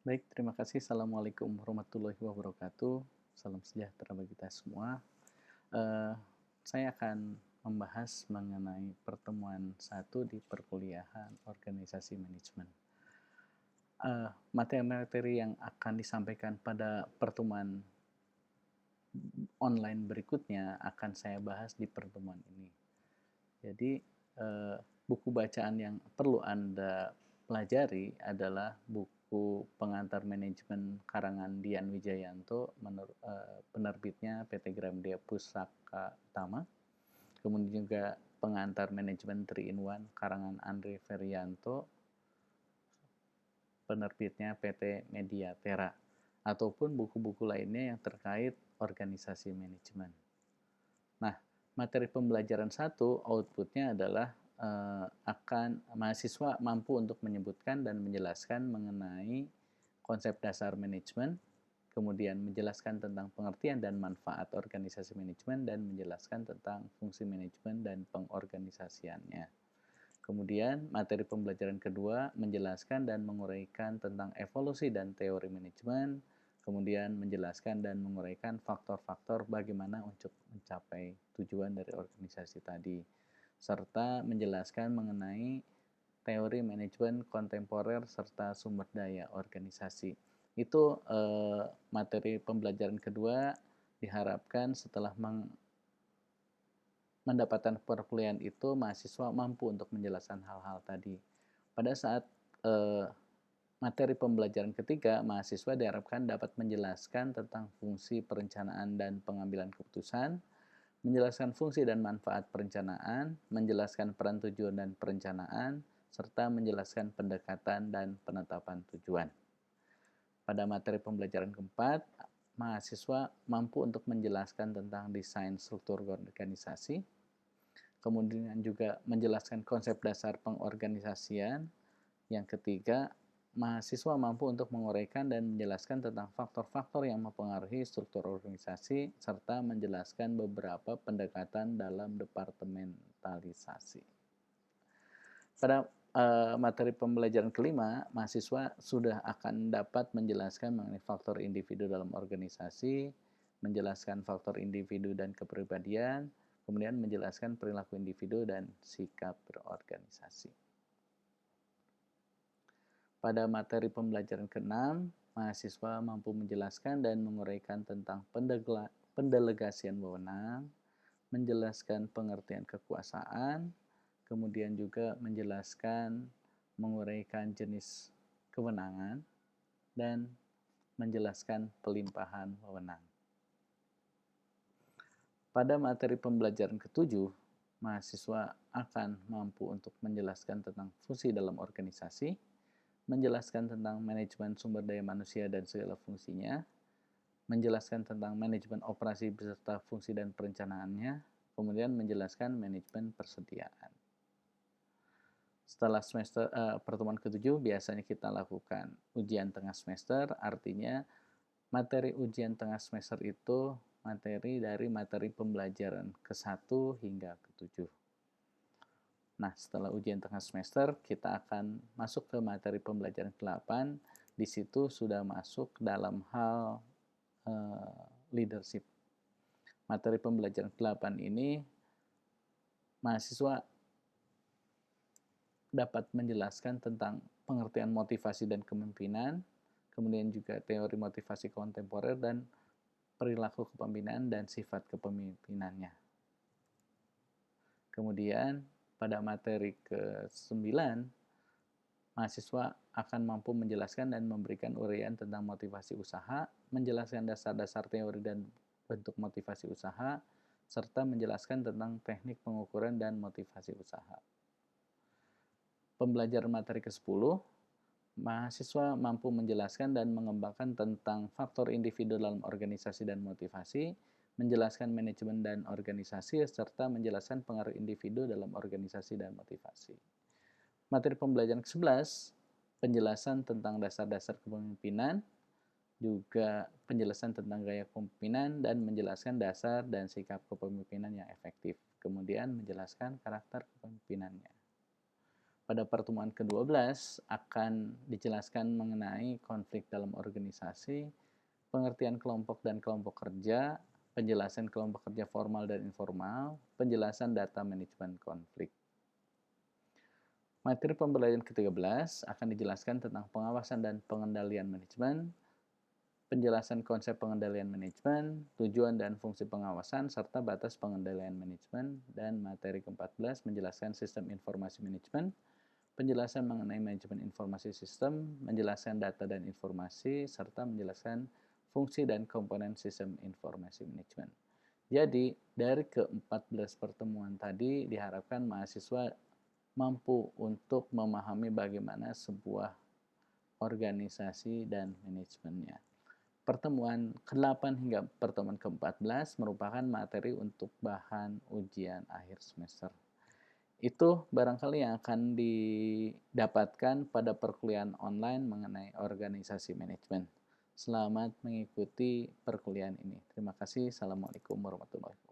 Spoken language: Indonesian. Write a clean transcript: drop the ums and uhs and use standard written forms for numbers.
Baik, terima kasih. Assalamualaikum warahmatullahi wabarakatuh. Salam sejahtera bagi kita semua. Eh, saya akan membahas mengenai pertemuan satu di perkuliahan organisasi manajemen. Materi-materi yang akan disampaikan pada pertemuan online berikutnya akan saya bahas di pertemuan ini. Jadi, buku bacaan yang perlu Anda pelajari adalah buku Pengantar Manajemen karangan Dian Wijayanto, penerbitnya PT Gramedia Pusaka Utama. Kemudian juga Pengantar Manajemen 3-in-1 karangan Andre Ferianto, penerbitnya PT Mediatera, ataupun buku-buku lainnya yang terkait organisasi manajemen. Nah, materi pembelajaran satu outputnya adalah akan mahasiswa mampu untuk menyebutkan dan menjelaskan mengenai konsep dasar manajemen, kemudian menjelaskan tentang pengertian dan manfaat organisasi manajemen, dan menjelaskan tentang fungsi manajemen dan pengorganisasiannya. Kemudian materi pembelajaran kedua menjelaskan dan menguraikan tentang evolusi dan teori manajemen, kemudian menjelaskan dan menguraikan faktor-faktor bagaimana untuk mencapai tujuan dari organisasi tadi, serta menjelaskan mengenai teori manajemen kontemporer serta sumber daya organisasi. Itu materi pembelajaran kedua diharapkan setelah mendapatkan perkuliahan itu mahasiswa mampu untuk menjelaskan hal-hal tadi. Pada saat materi pembelajaran ketiga, mahasiswa diharapkan dapat menjelaskan tentang fungsi perencanaan dan pengambilan keputusan, menjelaskan fungsi dan manfaat perencanaan, menjelaskan peran tujuan dan perencanaan, serta menjelaskan pendekatan dan penetapan tujuan. Pada materi pembelajaran keempat, mahasiswa mampu untuk menjelaskan tentang desain struktur organisasi, kemudian juga menjelaskan konsep dasar pengorganisasian. Yang ketiga, mahasiswa mampu untuk menguraikan dan menjelaskan tentang faktor-faktor yang mempengaruhi struktur organisasi, serta menjelaskan beberapa pendekatan dalam departementalisasi. Pada materi pembelajaran kelima, mahasiswa sudah akan dapat menjelaskan mengenai faktor individu dalam organisasi, menjelaskan faktor individu dan kepribadian, kemudian menjelaskan perilaku individu dan sikap berorganisasi. Pada materi pembelajaran ke-6, mahasiswa mampu menjelaskan dan menguraikan tentang pendelegasian wewenang, menjelaskan pengertian kekuasaan, kemudian juga menjelaskan menguraikan jenis kewenangan, dan menjelaskan pelimpahan wewenang. Pada materi pembelajaran ke-7, mahasiswa akan mampu untuk menjelaskan tentang fungsi dalam organisasi, menjelaskan tentang manajemen sumber daya manusia dan segala fungsinya, menjelaskan tentang manajemen operasi beserta fungsi dan perencanaannya, kemudian menjelaskan manajemen persediaan. Setelah pertemuan ke-7, biasanya kita lakukan ujian tengah semester, artinya materi ujian tengah semester itu materi dari materi pembelajaran ke-1 hingga ke-7. Nah, setelah ujian tengah semester, kita akan masuk ke materi pembelajaran ke-8. Di situ sudah masuk dalam hal leadership. Materi pembelajaran ke-8 ini, mahasiswa dapat menjelaskan tentang pengertian motivasi dan kepemimpinan, kemudian juga teori motivasi kontemporer, dan perilaku kepemimpinan dan sifat kepemimpinannya. Kemudian pada materi ke-9, mahasiswa akan mampu menjelaskan dan memberikan uraian tentang motivasi usaha, menjelaskan dasar-dasar teori dan bentuk motivasi usaha, serta menjelaskan tentang teknik pengukuran dan motivasi usaha. Pembelajaran materi ke-10, mahasiswa mampu menjelaskan dan mengembangkan tentang faktor individu dalam organisasi dan motivasi, menjelaskan manajemen dan organisasi, serta menjelaskan pengaruh individu dalam organisasi dan motivasi. Materi pembelajaran ke-11, penjelasan tentang dasar-dasar kepemimpinan, juga penjelasan tentang gaya kepemimpinan, dan menjelaskan dasar dan sikap kepemimpinan yang efektif. Kemudian menjelaskan karakter kepemimpinannya. Pada pertemuan ke-12 akan dijelaskan mengenai konflik dalam organisasi, pengertian kelompok dan kelompok kerja, penjelasan kelompok kerja formal dan informal, penjelasan data manajemen konflik. Materi pembelajaran ke-13 akan dijelaskan tentang pengawasan dan pengendalian manajemen, penjelasan konsep pengendalian manajemen, tujuan dan fungsi pengawasan, serta batas pengendalian manajemen, dan materi ke-14 menjelaskan sistem informasi manajemen, penjelasan mengenai manajemen informasi sistem, menjelaskan data dan informasi, serta menjelaskan fungsi dan komponen sistem informasi manajemen. Jadi, dari ke-14 pertemuan tadi diharapkan mahasiswa mampu untuk memahami bagaimana sebuah organisasi dan manajemennya. Pertemuan ke-8 hingga pertemuan ke-14 merupakan materi untuk bahan ujian akhir semester. Itu barangkali yang akan didapatkan pada perkuliahan online mengenai organisasi manajemen. Selamat mengikuti perkuliahan ini. Terima kasih. Assalamualaikum warahmatullahi wabarakatuh.